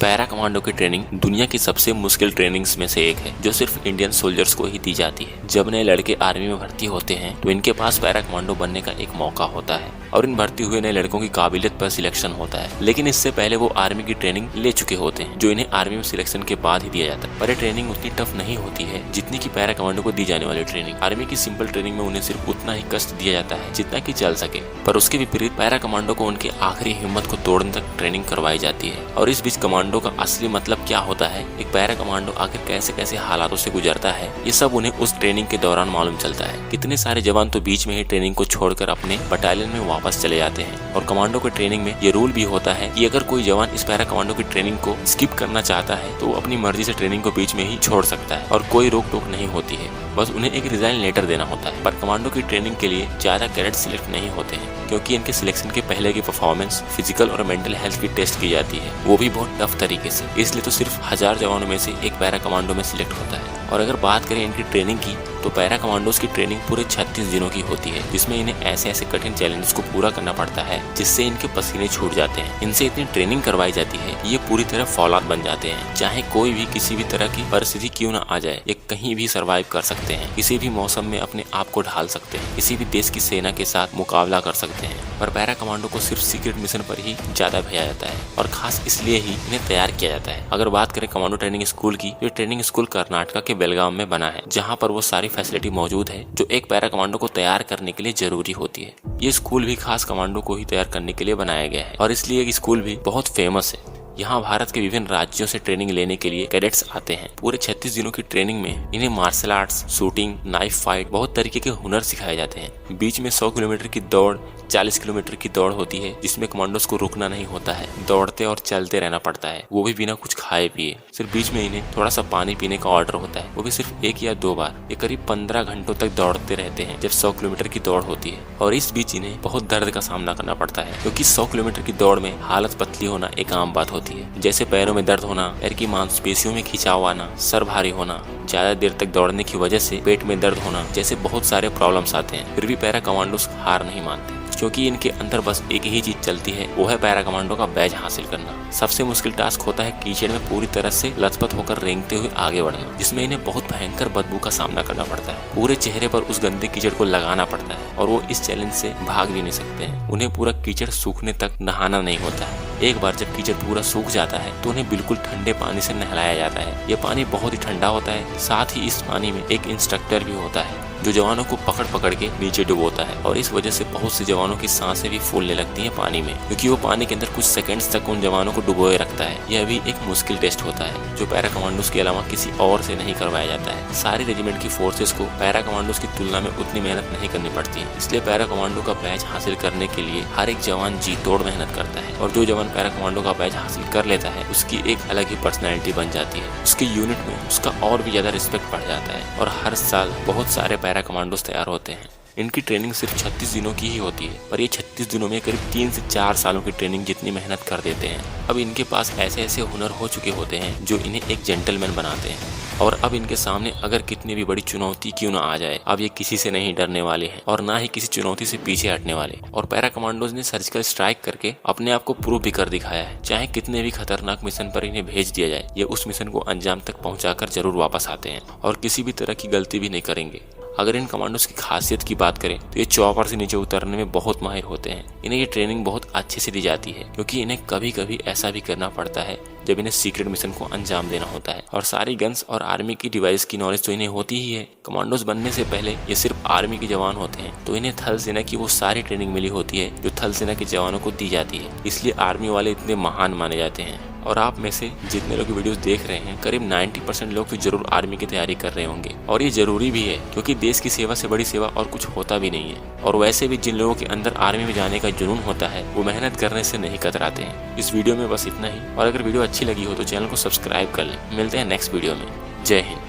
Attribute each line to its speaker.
Speaker 1: Para commando की training दुनिया की सबसे मुश्किल ट्रेनिंग्स में से एक है जो सिर्फ इंडियन सोल्जर्स को ही दी जाती है। जब नए लड़के आर्मी में भर्ती होते हैं तो इनके पास पैरा कमांडो बनने का एक मौका होता है और इन भर्ती हुए नए लड़कों की काबिलियत पर सिलेक्शन होता है। लेकिन इससे पहले वो आर्मी की ट्रेनिंग ले चुके होते हैं जो इन्हें आर्मी में सिलेक्शन के बाद ही दिया जाता है। पर ये ट्रेनिंग उतनी टफ नहीं होती है जितनी की पैरा कमांडो को दी जाने वाली ट्रेनिंग। आर्मी की सिंपल ट्रेनिंग में उन्हें सिर्फ उतना ही कष्ट दिया जाता है जितना की चल सके, पर उसके विपरीत पैरा कमांडो को उनके आखिरी हिम्मत को तोड़ने तक ट्रेनिंग करवाई जाती है। और इस बीच कमांडो का असली मतलब क्या होता है, एक पैरा कमांडो आखिर कैसे कैसे हालातों से गुजरता है, ये सब उन्हें उस ट्रेनिंग के दौरान मालूम चलता है। कितने सारे जवान तो बीच में ही ट्रेनिंग को छोड़कर अपने बटालियन में वापस चले जाते हैं। और कमांडो की ट्रेनिंग में ये रूल भी होता है कि अगर कोई जवान इस पैरा कमांडो की ट्रेनिंग को स्किप करना चाहता है तो वो अपनी मर्जी से ट्रेनिंग को बीच में ही छोड़ सकता है और कोई रोक टोक नहीं होती है, बस उन्हें एक रिजाइन लेटर देना होता है। पर कमांडो की ट्रेनिंग के लिए ज्यादा कैडेट सिलेक्ट नहीं होते हैं क्योंकि इनके सिलेक्शन के पहले की परफॉर्मेंस, फिजिकल और मेंटल हेल्थ की टेस्ट की जाती है, वो भी बहुत टफ तरीके से। इसलिए तो सिर्फ 1000 जवानों में से एक पैरा कमांडो में सिलेक्ट होता है। और अगर बात करें इनकी ट्रेनिंग की तो पैरा कमांडोज की ट्रेनिंग पूरे 36 दिनों की होती है जिसमें इन्हें ऐसे ऐसे कठिन चैलेंजेस को पूरा करना पड़ता है जिससे इनके पसीने छूट जाते हैं। इनसे इतनी ट्रेनिंग करवाई जाती है कि ये पूरी तरह फौलाद बन जाते हैं। चाहे कोई भी किसी भी तरह की परिस्थिति क्यों ना आ जाए, ये कहीं भी सरवाइव कर सकते हैं, किसी भी मौसम में अपने आप को ढाल सकते हैं, किसी भी देश की सेना के साथ मुकाबला कर सकते हैं। पर पैरा कमांडो को सिर्फ सीक्रेट मिशन पर ही ज्यादा भेजा जाता है और खास इसलिए ही इन्हें तैयार किया जाता है। अगर बात करें कमांडो ट्रेनिंग स्कूल की, ये ट्रेनिंग स्कूल कर्नाटका के बेलगाम में बना है जहाँ पर वो सारी फैसिलिटी मौजूद है जो एक पैरा कमांडो को तैयार करने के लिए जरूरी होती है। ये स्कूल भी खास कमांडो को ही तैयार करने के लिए बनाया गया है और इसलिए ये स्कूल भी बहुत फेमस है। यहाँ भारत के विभिन्न राज्यों से ट्रेनिंग लेने के लिए कैडेट्स आते हैं। पूरे 36 दिनों की ट्रेनिंग में इन्हें martial arts, shooting, knife fight, बहुत तरीके के हुनर सिखाए जाते हैं। बीच में 100 किलोमीटर की दौड़, 40 किलोमीटर की दौड़ होती है जिसमें कमांडोज को रुकना नहीं होता है, दौड़ते और चलते रहना पड़ता है, वो भी बिना कुछ खाए पिए। सिर्फ बीच में इन्हें थोड़ा सा पानी पीने का ऑर्डर होता है, वो भी सिर्फ 1 या 2 बार। ये करीब 15 घंटों तक दौड़ते रहते हैं जब 100 किलोमीटर की दौड़ होती है। और इस बीच इन्हें बहुत दर्द का सामना करना पड़ता है क्योंकि 100 किलोमीटर की दौड़ में हालत पतली होना एक आम बात होती है, जैसे पैरों में दर्द होना, पैर की मांसपेशियों में खिंचाव आना, सर भारी होना, ज्यादा देर तक दौड़ने की वजह से पेट में दर्द होना, जैसे बहुत सारे प्रॉब्लम्स आते हैं। फिर भी पैरा कमांडोज हार नहीं मानते क्योंकि इनके अंदर बस एक ही चीज चलती है, वो है पैरा कमांडो का बैज हासिल करना। सबसे मुश्किल टास्क होता है कीचड़ में पूरी तरह से लथपथ होकर रेंगते हुए आगे बढ़ना, जिसमें इन्हें बहुत भयंकर बदबू का सामना करना पड़ता है। पूरे चेहरे पर उस गंदे कीचड़ को लगाना पड़ता है और वो इस चैलेंज से भाग भी नहीं सकते हैं। उन्हें पूरा कीचड़ सूखने तक नहाना नहीं होता है। एक बार जब कीचड़ पूरा सूख जाता है तो उन्हें बिल्कुल ठंडे पानी से नहलाया जाता है। ये पानी बहुत ही ठंडा होता है, साथ ही इस पानी में एक इंस्ट्रक्टर भी होता है जो जवानों को पकड़ पकड़ के नीचे डुबोता है। और इस वजह से बहुत से जवानों की सांसें भी फूलने लगती हैं पानी में, क्योंकि वो पानी के अंदर कुछ सेकंड्स तक उन जवानों को डुबोए रखता है। यह भी एक मुश्किल टेस्ट होता है जो पैरा कमांडोज के अलावा किसी और से नहीं करवाया जाता है। सारी रेजिमेंट की फोर्सेस को पैरा कमांडोज की तुलना में उतनी मेहनत नहीं करनी पड़ती है, इसलिए पैरा कमांडो का बैज हासिल करने के लिए हर एक जवान जी तोड़ मेहनत करता है। और जो जवान पैरा कमांडो का बैज हासिल कर लेता है उसकी एक अलग ही पर्सनैलिटी बन जाती है, उसके यूनिट में उसका और भी ज्यादा रिस्पेक्ट बढ़ जाता है। और हर साल बहुत सारे पैरा कमांडोज तैयार होते हैं। इनकी ट्रेनिंग सिर्फ 36 दिनों की ही होती है, पर ये 36 दिनों में करीब 3 से 4 सालों की ट्रेनिंग जितनी मेहनत कर देते हैं। अब इनके पास ऐसे ऐसे हुनर हो चुके होते हैं जो इन्हें एक जेंटलमैन बनाते हैं। और अब इनके सामने अगर कितनी भी बड़ी चुनौती क्यों ना आ जाए, अब ये किसी से नहीं डरने वाले हैं और ना ही किसी चुनौती से पीछे हटने वाले। और पैरा कमांडोज ने सर्जिकल स्ट्राइक करके अपने आप को प्रूव भी कर दिखाया है। चाहे कितने भी खतरनाक मिशन पर इन्हें भेज दिया जाए, ये उस मिशन को अंजाम तक पहुंचाकर जरूर वापस आते हैं और किसी भी तरह की गलती भी नहीं करेंगे। अगर इन कमांडोज की खासियत की बात करें तो ये चॉपर से नीचे उतरने में बहुत माहिर होते हैं। इन्हें ये ट्रेनिंग बहुत अच्छे से दी जाती है क्योंकि इन्हें कभी कभी ऐसा भी करना पड़ता है जब इन्हें सीक्रेट मिशन को अंजाम देना होता है। और सारी गन्स और आर्मी की डिवाइस की नॉलेज तो इन्हें होती ही है। कमांडोज बनने से पहले ये सिर्फ आर्मी के जवान होते हैं, तो इन्हें थल सेना की वो सारी ट्रेनिंग मिली होती है जो थल सेना के जवानों को दी जाती है। इसलिए आर्मी वाले इतने महान माने जाते हैं। और आप में से जितने लोग वीडियोस देख रहे हैं, करीब 90% लोग तो जरूर आर्मी की तैयारी कर रहे होंगे। और ये जरूरी भी है क्योंकि देश की सेवा से बड़ी सेवा और कुछ होता भी नहीं है। और वैसे भी जिन लोगों के अंदर आर्मी में जाने का जुनून होता है वो मेहनत करने से नहीं कतराते हैं। इस वीडियो में बस इतना ही। और अगर वीडियो अच्छी लगी हो तो चैनल को सब्सक्राइब कर लें। मिलते हैं नेक्स्ट वीडियो में। जय हिंद।